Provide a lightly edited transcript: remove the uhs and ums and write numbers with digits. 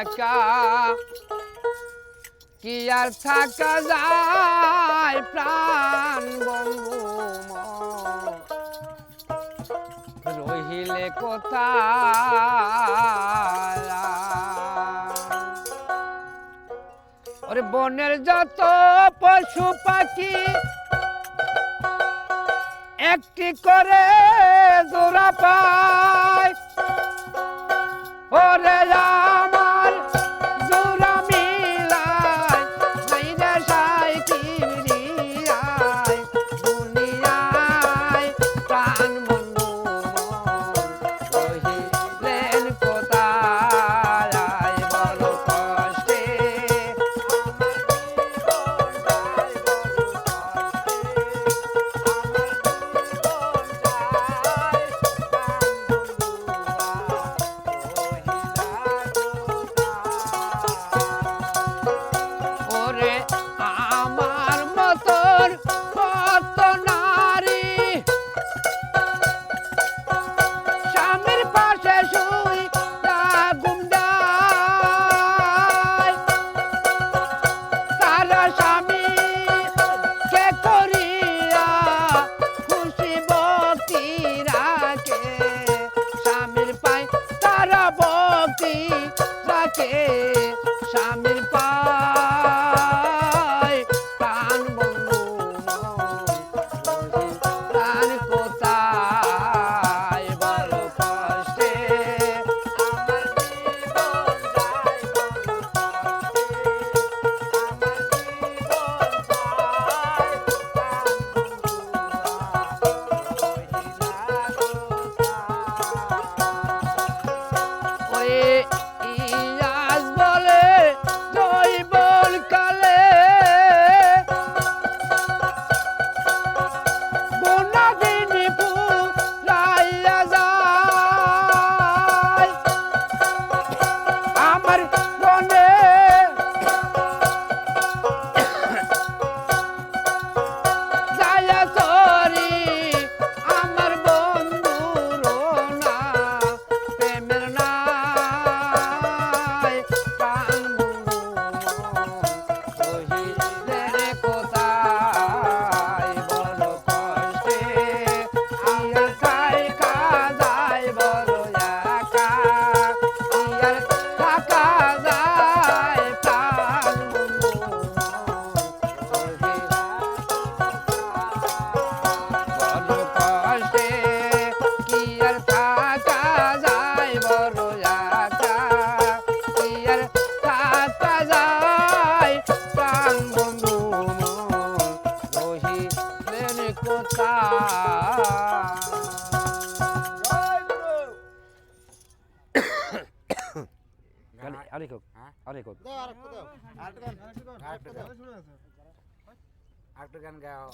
একা কি আর থাকা যায় প্রাণ বন্ধু রহিলে কোথায় ওরে বনের যত পশু পাখি একটি করে জোড়া পায় ওরে আমার জোড়া মিলায় মাইরা সাই কিরিয়ায় দুনিয়ায় প্রাণ বন্ধু রহিলেন কোথায় বড় কষ্টে আমার মতন কত নারী স্বামীর পাশে শুই গুমদায় তারা স্বামী কে করিয়া খুশি ভক্তি রাখে স্বামীর পায় তারা ভক্তি রাখে স্বামীর পায় প্রাণ বন্ধু প্রাণ কোথায় বড় কষ্টে আমার জীবন যায় ওই ইয়াস বলে জৈবল কালে বনাদিনী ফুরাইয়া যায় আমার মনে যায়া সরি আমার বন্ধুর না প্রেমের নাই প্রাণ বন্ধু রহিলেন কোথায় বড় কষ্টে আর থাকা যায় বড় একা আর থাকা যায় প্রাণ বন্ধু বড় কষ্টে কি আর থাকা যায় বড় একা কি আর থাকা যায় প্রাণ বন্ধু রহিলেন কোথায় আরেক হোক আরেক হোক আরেকটা গান গাওয়া